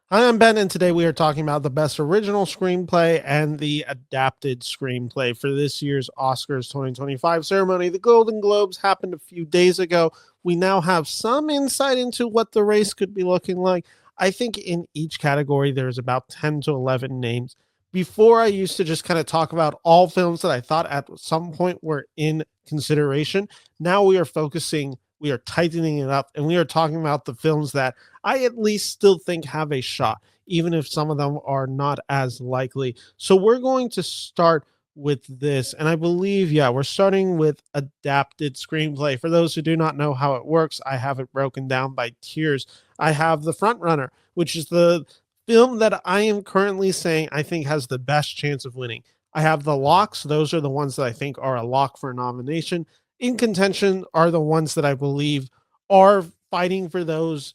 Hi, I'm Ben, and today we are talking about the best original screenplay and the adapted screenplay for this year's Oscars 2025 ceremony. The Golden Globes happened a few days ago. We now have some insight into what the race could be looking like. I think in each category, there's about 10 to 11 names. Before, I used to just kind of talk about all films that I thought at some point were in consideration. Now we are tightening it up, and we are talking about the films that I at least still think have a shot, even if some of them are not as likely. So we're going to start with this. And I believe, yeah, we're starting with adapted screenplay. For those who do not know how it works, I have it broken down by tiers. I have the frontrunner, which is the film that I am currently saying I think has the best chance of winning. I have the locks. Those are the ones that I think are a lock for a nomination. In contention are the ones that I believe are fighting for those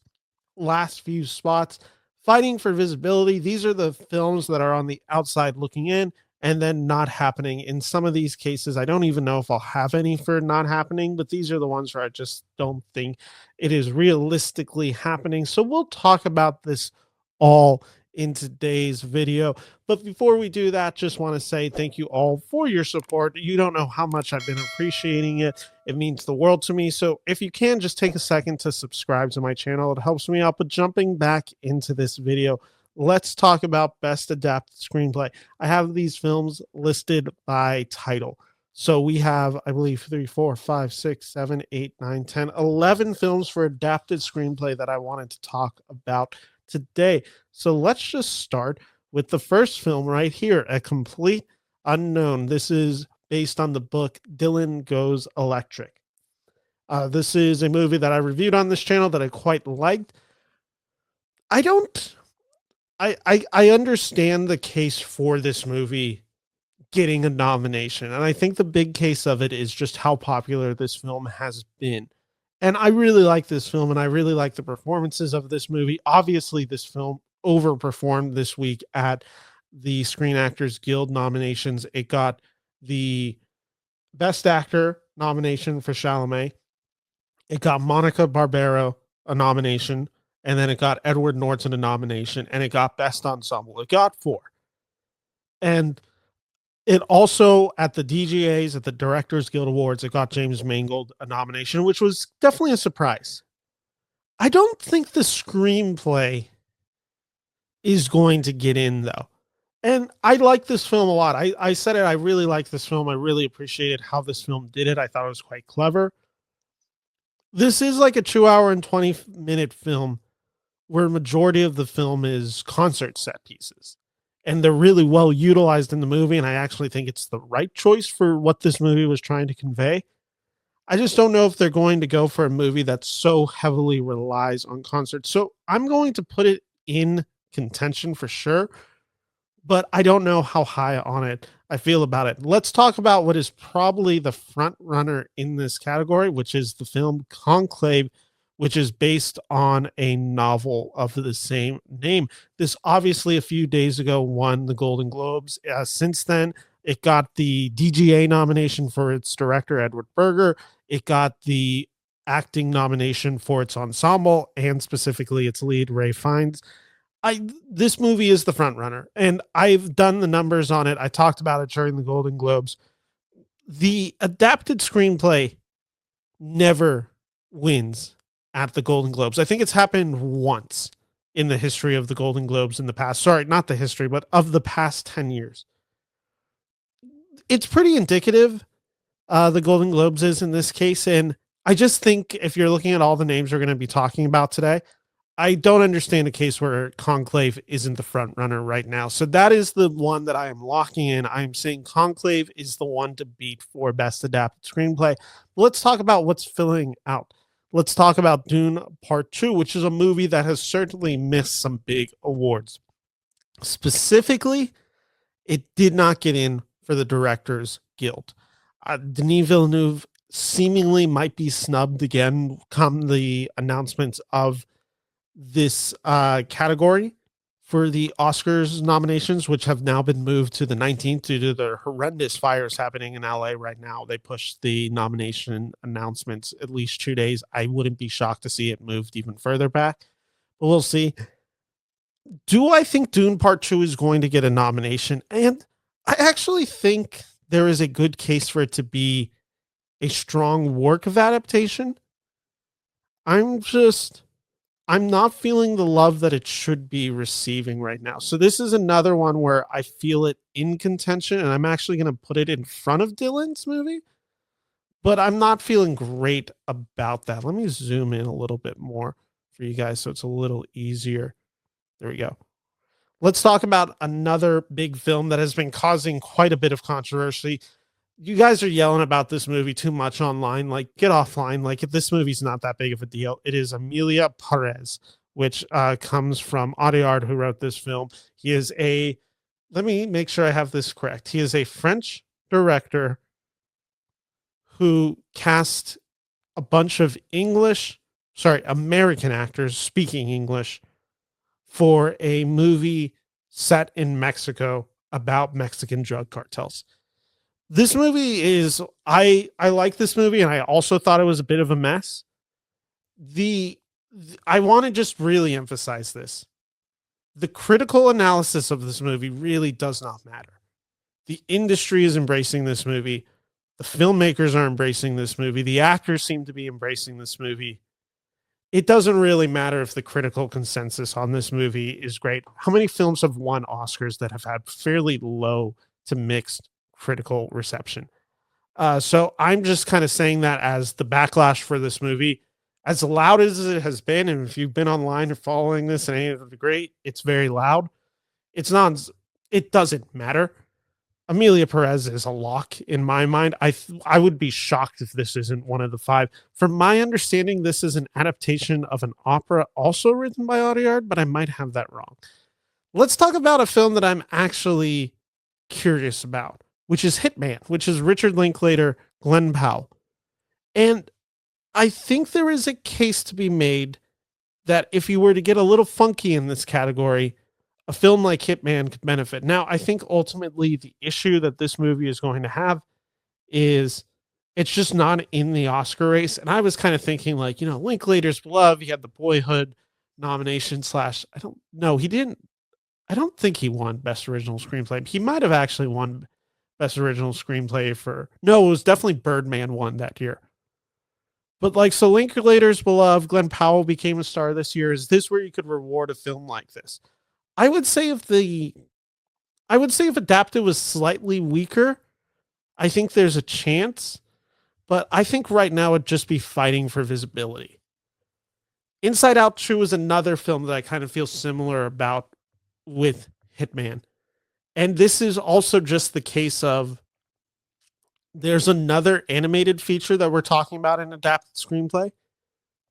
last few spots, fighting for visibility. These are the films that are on the outside looking in and then not happening. In some of these cases, I don't even know if I'll have any for not happening, but these are the ones where I just don't think it is realistically happening. So we'll talk about this all in today's video. But before we do that, just want to say thank you all for your support. You don't know how much I've been appreciating it. It means the world to me. So if you can, just take a second to subscribe to my channel. It helps me out. But jumping back into this video, let's talk about best adapted screenplay. I have these films listed by title. So we have, I believe, 3, 4, 5, 6, 7, 8, 9, 10, 11 films for adapted screenplay that I wanted to talk about today. So let's just start with the first film right here, A Complete Unknown. This is based on the book Dylan Goes Electric. This is a movie that I reviewed on this channel that I quite liked. I don't I understand the case for this movie getting a nomination, and I think the big case of it is just how popular this film has been. And I really like this film, and I really like the performances of this movie. Obviously, this film overperformed this week at the Screen Actors Guild nominations. It got the Best Actor nomination for Chalamet. It got Monica Barbero a nomination, and then it got Edward Norton a nomination, and it got Best Ensemble. It got 4. And it also, at the DGAs, at the Directors Guild Awards, it got James Mangold a nomination, which was definitely a surprise. I don't think the screenplay is going to get in, though. And I like this film a lot. I said it, I really like this film. I really appreciated how this film did it. I thought it was quite clever. This is like a 2 hour and 20-minute film where majority of the film is concert set pieces. And they're really well utilized in the movie. And I actually think it's the right choice for what this movie was trying to convey. I just don't know if they're going to go for a movie that so heavily relies on concerts. So I'm going to put it in contention for sure, but I don't know how high on it I feel about it. Let's talk about what is probably the front runner in this category, which is the film Conclave, which is based on a novel of the same name. This obviously a few days ago won the Golden Globes. Since then, it got the DGA nomination for its director, Edward Berger. It got the acting nomination for its ensemble and specifically its lead, Ray Fiennes. This movie is the front runner, and I've done the numbers on it. I talked about it during the Golden Globes. The adapted screenplay never wins at the Golden Globes. I think it's happened once in the history of the Golden Globes in the past. Sorry, not the history, but of the past 10 years. It's pretty indicative, the Golden Globes is in this case. And I just think if you're looking at all the names we're going to be talking about today, I don't understand a case where Conclave isn't the front runner right now. So that is the one that I am locking in. I'm saying Conclave is the one to beat for best adapted screenplay. But let's talk about what's filling out. Let's talk about Dune Part 2, which is a movie that has certainly missed some big awards. Specifically, it did not get in for the Directors Guild. Denis Villeneuve seemingly might be snubbed again come the announcements of this category for the Oscars nominations, which have now been moved to the 19th due to the horrendous fires happening in LA right now. They pushed the nomination announcements at least 2 days. I wouldn't be shocked to see it moved even further back, but we'll see. Do I think Dune Part 2 is going to get a nomination? And I actually think there is a good case for it to be a strong work of adaptation. I'm just I'm not feeling the love that it should be receiving right now. So this is another one where I feel it in contention, and I'm actually going to put it in front of Dylan's movie, but I'm not feeling great about that. Let me zoom in a little bit more for you guys so it's a little easier. There we go. Let's talk about another big film that has been causing quite a bit of controversy. You guys are yelling about this movie too much online. Like, get offline. Like, if this movie's not that big of a deal, it is Emilia Perez, which comes from Audiard, who wrote this film. He is a, let me make sure I have this correct. He is a French director who cast a bunch of American actors speaking English for a movie set in Mexico about Mexican drug cartels. This movie is I like this movie, and I also thought it was a bit of a mess. The I want to just really emphasize this. The critical analysis of this movie really does not matter. The industry is embracing this movie. The filmmakers are embracing this movie. The actors seem to be embracing this movie. It doesn't really matter if the critical consensus on this movie is great. How many films have won Oscars that have had fairly low to mixed critical reception? So I'm just kind of saying that as the backlash for this movie, as loud as it has been, and if you've been online or following this and any of the great, it's very loud. It's not. It doesn't matter. Emilia Perez is a lock in my mind. I would be shocked if this isn't one of the five. From my understanding, this is an adaptation of an opera also written by Audiard, but I might have that wrong. Let's talk about a film that I'm actually curious about, which is Hitman, which is Richard Linklater, Glenn Powell. And I think there is a case to be made that if you were to get a little funky in this category, a film like Hitman could benefit. Now, I think ultimately the issue that this movie is going to have is it's just not in the Oscar race. And I was kind of thinking, like, Linklater's beloved. He had the Boyhood nomination slash, I don't know. He didn't, I don't think he won Best Original Screenplay. He might have actually won Best Original Screenplay no, it was definitely Birdman won that year. But like, so Linklater's beloved, Glenn Powell became a star this year. Is this where you could reward a film like this? I would say if Adapted was slightly weaker, I think there's a chance. But I think right now it'd just be fighting for visibility. Inside Out 2 is another film that I kind of feel similar about with Hitman. And this is also just the case of there's another animated feature that we're talking about in Adapted Screenplay.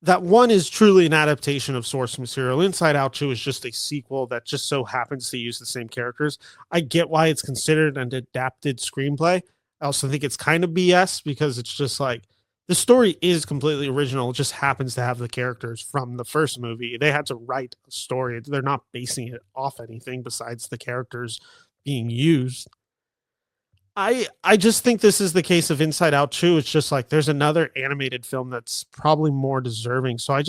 That one is truly an adaptation of source material. Inside Out 2 is just a sequel that just so happens to use the same characters. I get why it's considered an adapted screenplay. I also think it's kind of BS because it's just like the story is completely original. It just happens to have the characters from the first movie. They had to write a story. They're not basing it off anything besides the characters being used. I just think this is the case of Inside Out 2. It's just like there's another animated film that's probably more deserving. So I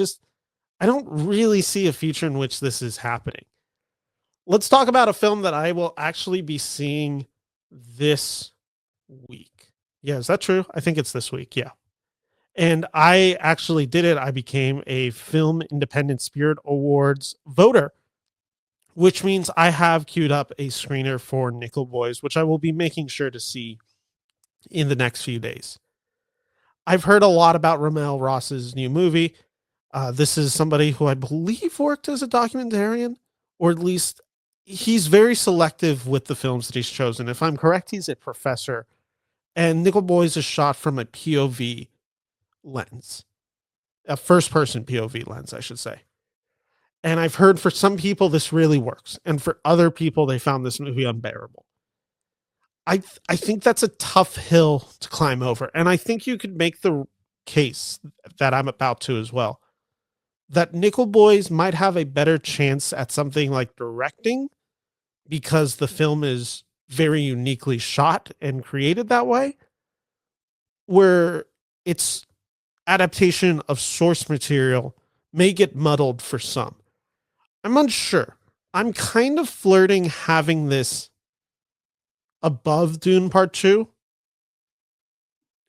don't really see a future in which this is happening. Let's talk about a film that I will actually be seeing this week. Yeah, is that true? I think it's this week. Yeah. And I actually did it. I became a Film Independent Spirit Awards voter, which means I have queued up a screener for Nickel Boys, which I will be making sure to see in the next few days. I've heard a lot about Ramel Ross's new movie. This is somebody who I believe worked as a documentarian, or at least he's very selective with the films that he's chosen. If I'm correct, he's a professor. And Nickel Boys is shot from a POV lens, a first person POV lens, I should say. And I've heard for some people this really works. And for other people, they found this movie unbearable. I think that's a tough hill to climb over. And I think you could make the case that I'm about to as well. That Nickel Boys might have a better chance at something like directing because the film is very uniquely shot and created that way, where its adaptation of source material may get muddled for some. I'm unsure. I'm kind of flirting having this above Dune Part 2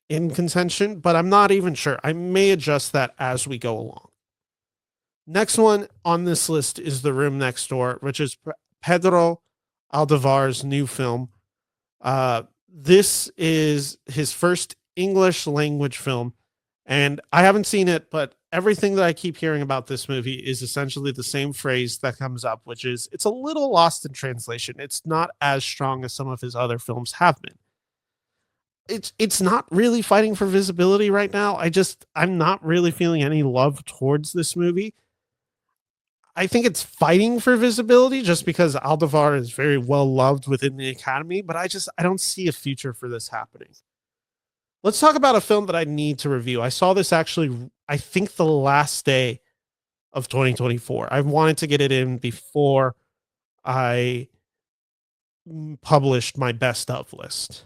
in contention, but I'm not even sure. I may adjust that as we go along. Next one on this list is The Room Next Door, which is Pedro Almodovar's new film. This is his first English language film, and I haven't seen it, but everything that I keep hearing about this movie is essentially the same phrase that comes up, which is it's a little lost in translation. It's not as strong as some of his other films have been. It's not really fighting for visibility right now. I'm not really feeling any love towards this movie. I think it's fighting for visibility just because Almodovar is very well loved within the Academy, but I don't see a future for this happening. Let's talk about a film that I need to review. I saw this actually, I think the last day of 2024. I wanted to get it in before I published my best of list.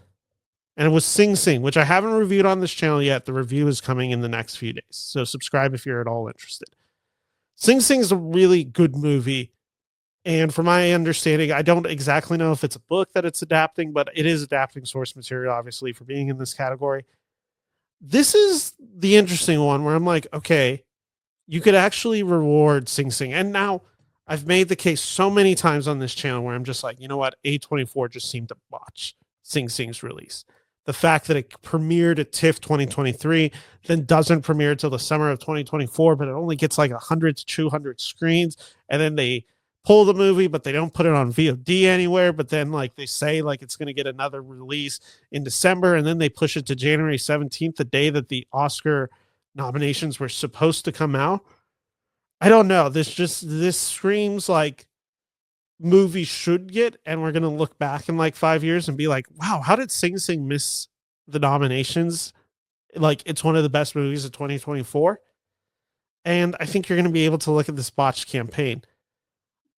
And it was Sing Sing, which I haven't reviewed on this channel yet. The review is coming in the next few days. So subscribe if you're at all interested. Sing Sing is a really good movie. And from my understanding, I don't exactly know if it's a book that it's adapting, but it is adapting source material, obviously, for being in this category. This is the interesting one where I'm like, okay, you could actually reward Sing Sing. And now I've made the case so many times on this channel where I'm just like, you know what? A24 just seemed to botch Sing Sing's release. The fact that it premiered at TIFF 2023, then doesn't premiere till the summer of 2024, but it only gets like 100 to 200 screens. And then they pull the movie, but they don't put it on VOD anywhere. But then like they say like it's going to get another release in December, and then they push it to January 17th, the day that the Oscar nominations were supposed to come out. I don't know. This screams like movie should get, and we're going to look back in like 5 years and be like, wow, how did Sing Sing miss the nominations? Like it's one of the best movies of 2024. And I think you're going to be able to look at this botched campaign.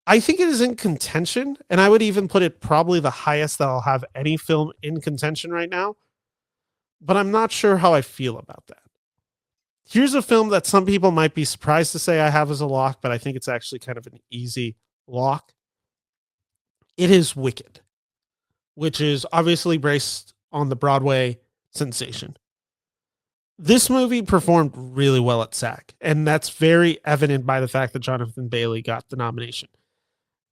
I think it is in contention, and I would even put it probably the highest that I'll have any film in contention right now. But I'm not sure how I feel about that. Here's a film that some people might be surprised to say I have as a lock, but I think it's actually kind of an easy lock. It is Wicked, which is obviously based on the Broadway sensation. This movie performed really well at SAG, and that's very evident by the fact that Jonathan Bailey got the nomination.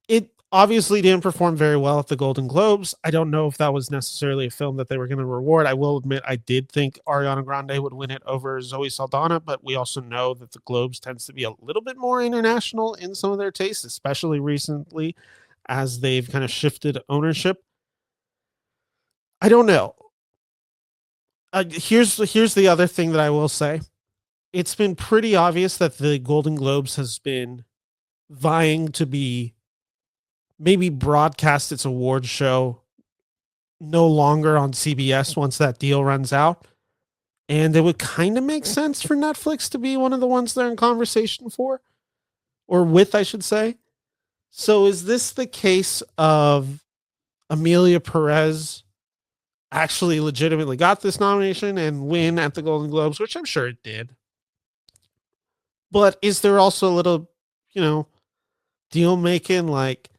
It obviously didn't perform very well at the Golden Globes. I don't know if that was necessarily a film that they were going to reward. I will admit I did think Ariana Grande would win it over Zoe Saldana, but we also know that the Globes tends to be a little bit more international in some of their tastes, especially recently as they've kind of shifted ownership. I don't know. Here's the other thing that I will say. It's been pretty obvious that the Golden Globes has been vying to be maybe broadcast its award show no longer on CBS once that deal runs out. And it would kind of make sense for Netflix to be one of the ones they're in conversation for, or with, I should say. So is this the case of Emilia Perez actually legitimately got this nomination and win at the Golden Globes, which I'm sure it did? But is there also a little, deal making like,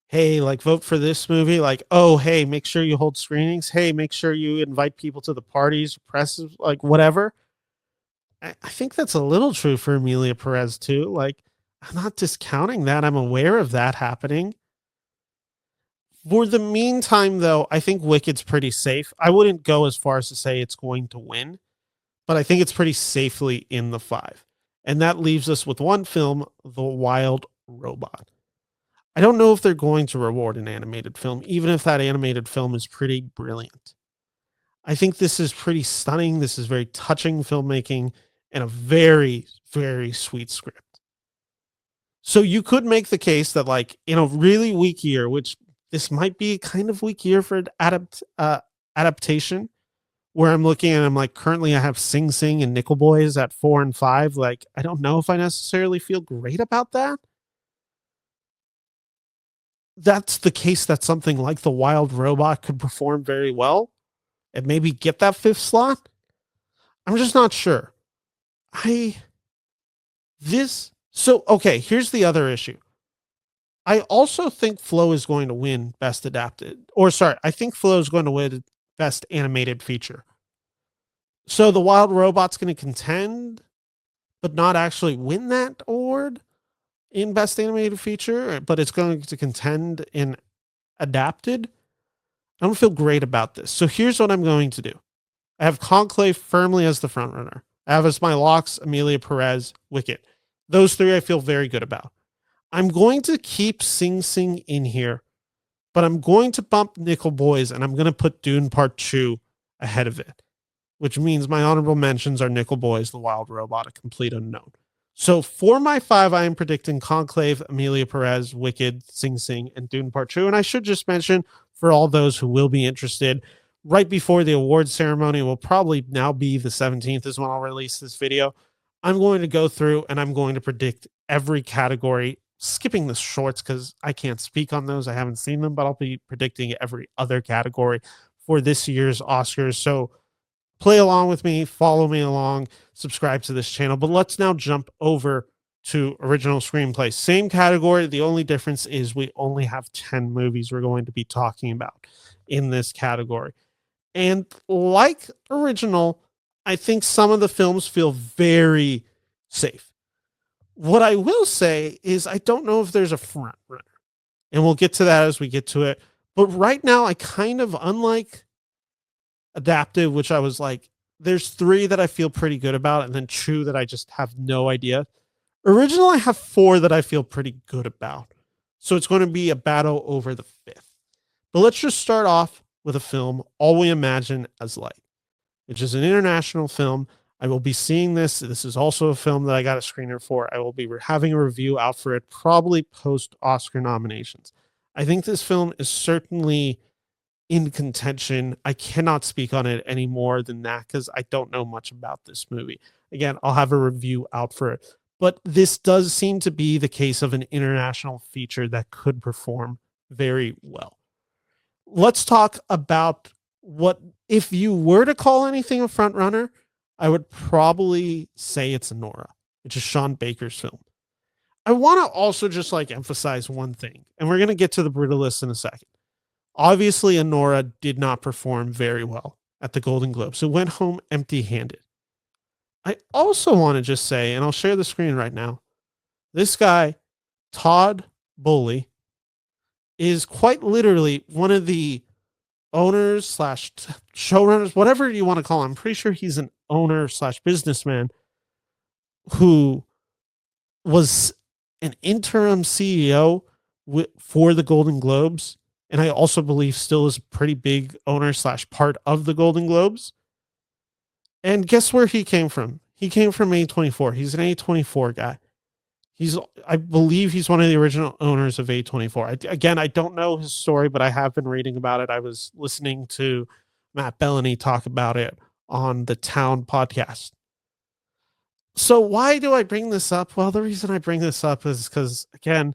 hey, like vote for this movie? Like, oh, hey, make sure you hold screenings. Hey, make sure you invite people to the parties, press, like whatever. I think that's a little true for Emilia Perez too. Like, I'm not discounting that. I'm aware of that happening. For the meantime, though, I think Wicked's pretty safe. I wouldn't go as far as to say it's going to win, but I think it's pretty safely in the 5. And that leaves us with one film, The Wild Robot. I don't know if they're going to reward an animated film, even if that animated film is pretty brilliant. I think this is pretty stunning. This is very touching filmmaking and a very, very sweet script. So you could make the case that like in a really weak year, which this might be kind of weak year for adaptation, where I'm looking and I'm like, currently I have Sing Sing and Nickel Boys at 4 and 5. Like, I don't know if I necessarily feel great about that. That's the case that something like The Wild Robot could perform very well and maybe get that 5th slot. I'm just not sure. Okay, here's the other issue. I also think Flow is going to win Best Adapted. Or sorry, I think Flow is going to win Best Animated Feature. So The Wild Robot's going to contend, but not actually win that award in Best Animated Feature, but it's going to contend in Adapted. I don't feel great about this. So here's what I'm going to do. I have Conclave firmly as the frontrunner. I have as my locks Emilia Perez, Wicked. Those three I feel very good about. I'm going to keep Sing Sing in here, but I'm going to bump Nickel Boys and I'm going to put Dune Part 2 ahead of it, which means my honorable mentions are Nickel Boys, The Wild Robot, A Complete Unknown. So for my 5, I am predicting Conclave, Emilia Perez, Wicked, Sing Sing, and Dune Part 2. And I should just mention, for all those who will be interested, right before the award ceremony will probably now be the 17th is when I'll release this video. I'm going to go through and I'm going to predict every category, skipping the shorts because I can't speak on those. I haven't seen them, but I'll be predicting every other category for this year's Oscars. So play along with me, follow me along, subscribe to this channel. But let's now jump over to original screenplay. Same category. The only difference is we only have 10 movies we're going to be talking about in this category. And like original, I think some of the films feel very safe. What I will say is I don't know if there's a front runner, and we'll get to that as we get to it. But right now, I kind of, unlike Adapted, which I was like, there's 3 that I feel pretty good about, and then 2 that I just have no idea. Original, I have 4 that I feel pretty good about. So it's going to be a battle over the 5th. But let's just start off with a film, All We Imagine as Light, which is an international film. I will be seeing this. This is also a film that I got a screener for. I will be having a review out for it probably post-Oscar nominations. I think this film is certainly in contention. I cannot speak on it any more than that because I don't know much about this movie. Again, I'll have a review out for it. But this does seem to be the case of an international feature that could perform very well. Let's talk about what, if you were to call anything a front runner, I would probably say it's Anora, which is Sean Baker's film. I want to also just emphasize one thing, and we're going to get to the Brutalist in a second. Obviously, Anora did not perform very well at the Golden Globes. It went home empty-handed. I also want to just say, and I'll share the screen right now, this guy, Todd Bully, is quite literally one of the owners slash showrunners, whatever you want to call him. I'm pretty sure he's an owner slash businessman who was an interim CEO for the Golden Globes. And I also believe still is a pretty big owner slash part of the Golden Globes. And guess where he came from? He came from A24. He's an A24 guy. I believe he's one of the original owners of A24. Again, I don't know his story, but I have been reading about it. I was listening to Matt Bellany talk about it on the Town podcast. So why do I bring this up? Well, the reason I bring this up is because, again,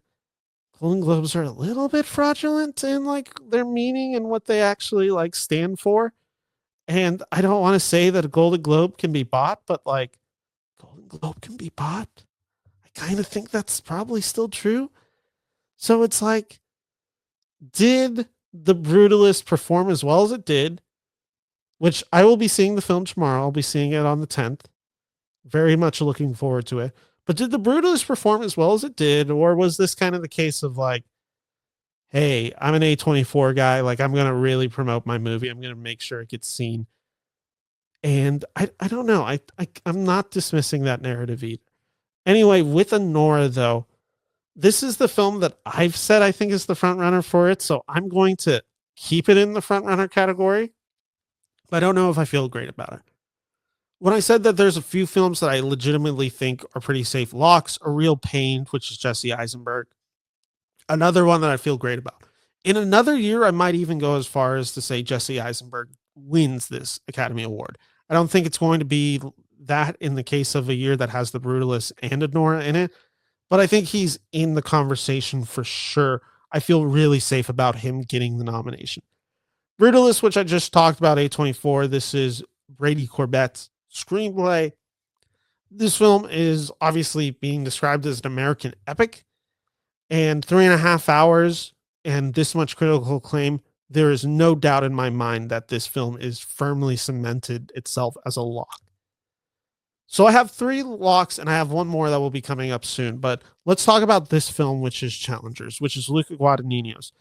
Golden Globes are a little bit fraudulent in their meaning and what they actually stand for. And I don't want to say that a Golden Globe can be bought, but Golden Globe can be bought. I kind of think that's probably still true. So it's did The Brutalist perform as well as it did? Which I will be seeing the film tomorrow. I'll be seeing it on the 10th. Very much looking forward to it. But did The Brutalist perform as well as it did? Or was this kind of the case of hey, I'm an A24 guy. I'm going to really promote my movie. I'm going to make sure it gets seen. And I don't know. I'm not dismissing that narrative either. Anyway, with Anora, though, this is the film that I've said I think is the front runner for it. So I'm going to keep it in the front runner category. But I don't know if I feel great about it. When I said that there's a few films that I legitimately think are pretty safe locks, A Real Pain, which is Jesse Eisenberg. Another one that I feel great about. In another year, I might even go as far as to say Jesse Eisenberg wins this Academy Award. I don't think it's going to be that in the case of a year that has The Brutalist and Anora in it, but I think he's in the conversation for sure. I feel really safe about him getting the nomination. Brutalist, which I just talked about, A24. This is Brady Corbett's screenplay. This film is obviously being described as an American epic. And 3.5 hours and this much critical acclaim, there is no doubt in my mind that this film is firmly cemented itself as a lock. So I have 3 locks and I have one more that will be coming up soon. But let's talk about this film, which is Challengers, which is Luca Guadagnino's.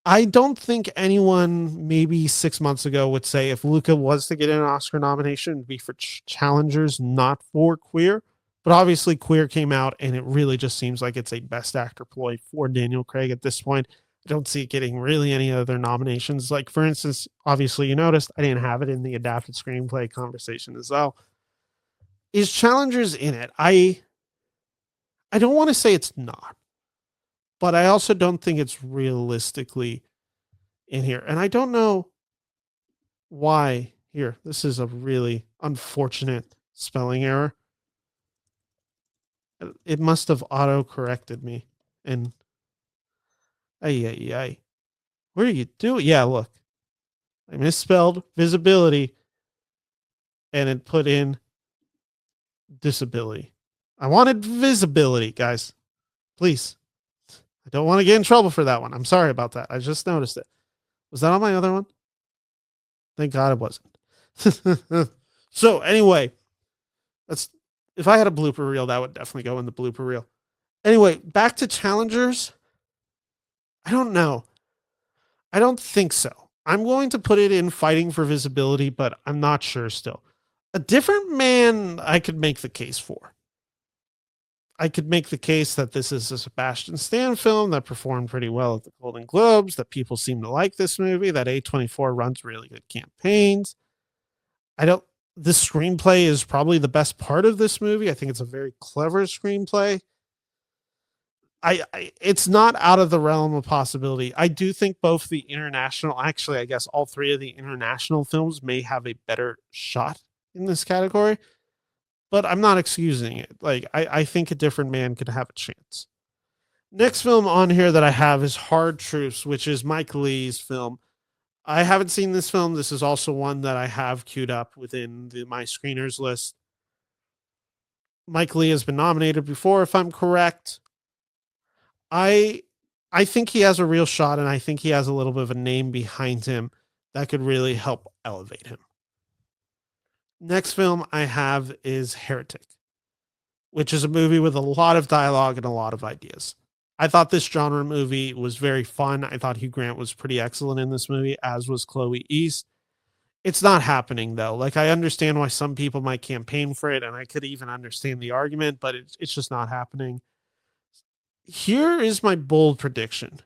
I don't think anyone maybe 6 months ago would say if Luca was to get an Oscar nomination, it'd be for Challengers, not for Queer. But obviously, Queer came out, and it really just seems like it's a Best Actor ploy for Daniel Craig at this point. I don't see it getting really any other nominations. Like, for instance, obviously, you noticed I didn't have it in the adapted screenplay conversation as well. Is Challengers in it? I don't want to say it's not, but I also don't think it's realistically in here. And I don't know why. Here, this is a really unfortunate spelling error. It must have auto corrected me. And ay. What are you doing? Yeah, look. I misspelled visibility and it put in disability. I wanted visibility, guys. Please. I don't want to get in trouble for that one. I'm sorry about that. I just noticed it. Was that on my other one? Thank God it wasn't. So anyway, that's if I had a blooper reel, that would definitely go in the blooper reel. Anyway, back to Challengers. I don't know. I don't think so. I'm going to put it in fighting for visibility, but I'm not sure still. A Different Man, I could make the case for. I could make the case that this is a Sebastian Stan film that performed pretty well at the Golden Globes, that people seem to like this movie, that A24 runs really good campaigns. The screenplay is probably the best part of this movie. I think it's a very clever screenplay. It's not out of the realm of possibility. I do think both the international, actually, I guess all 3 of the international films may have a better shot in this category, but I'm not excusing it. Like, I think A Different Man could have a chance. Next film on here that I have is Hard Truths, which is Mike Leigh's film. I haven't seen this film. This is also one that I have queued up within my screeners list. Mike Leigh has been nominated before, if I'm correct. I think he has a real shot, and I think he has a little bit of a name behind him that could really help elevate him. Next film I have is Heretic, which is a movie with a lot of dialogue and a lot of ideas. I thought this genre movie was very fun. I thought Hugh Grant was pretty excellent in this movie, as was Chloe East. It's not happening, though. Like, I understand why some people might campaign for it, and I could even understand the argument, but it's just not happening. Here is my bold prediction.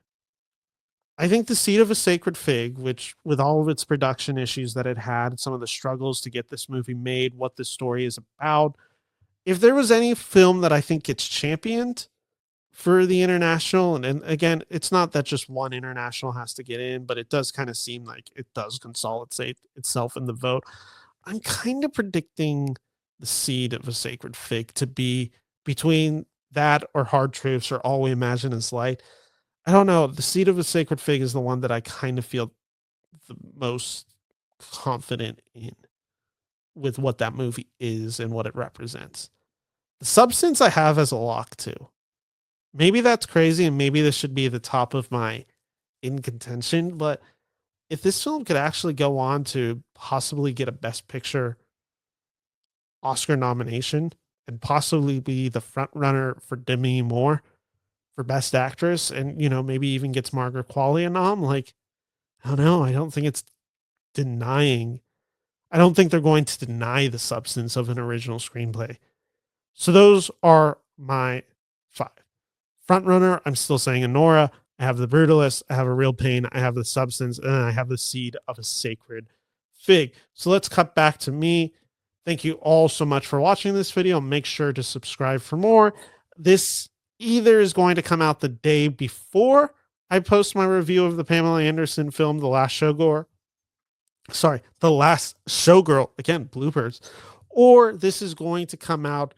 I think The Seed of a Sacred Fig, which with all of its production issues that it had, some of the struggles to get this movie made, what this story is about, if there was any film that I think gets championed for the international, and again, it's not that just one international has to get in, but it does kind of seem like it does consolidate itself in the vote. I'm kind of predicting The Seed of a Sacred Fig to be between that or Hard Truths or All We Imagine Is Light. I don't know. The Seed of a Sacred Fig is the one that I kind of feel the most confident in with what that movie is and what it represents. The Substance I have as a lock too. Maybe that's crazy, and maybe this should be the top of my in contention, but if this film could actually go on to possibly get a Best Picture Oscar nomination and possibly be the front runner for Demi Moore for Best Actress, and maybe even gets Margaret Qualley a nom, like, I don't know. I don't think it's denying. I don't think they're going to deny the substance of an original screenplay. So those are my 5. Frontrunner, I'm still saying Anora. I have The Brutalist. I have A Real Pain. I have The Substance. And I have The Seed of a Sacred Fig. So let's cut back to me. Thank you all so much for watching this video. Make sure to subscribe for more. This either is going to come out the day before I post my review of the Pamela Anderson film, The Last Showgirl. Again, bloopers. Or this is going to come out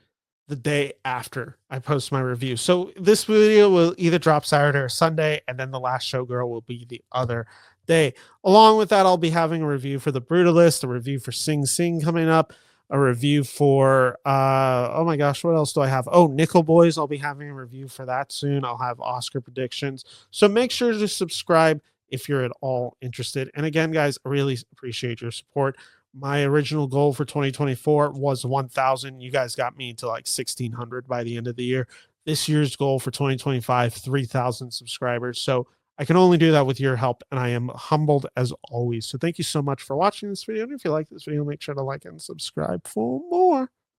the day after I post my review. So this video will either drop Saturday or Sunday, and then The Last Showgirl will be the other day. Along with that, I'll be having a review for The Brutalist, a review for Sing Sing coming up. a review for oh my gosh, what else do I have? Oh, Nickel Boys. I'll be having a review for that soon. I'll have Oscar predictions. So make sure to subscribe if you're at all interested. And again, guys, I really appreciate your support. My original goal for 2024 was 1,000. You guys got me to like 1,600 by the end of the year. This year's goal for 2025, 3,000 subscribers. So I can only do that with your help, and I am humbled as always. So thank you so much for watching this video. And if you like this video, make sure to like and subscribe for more.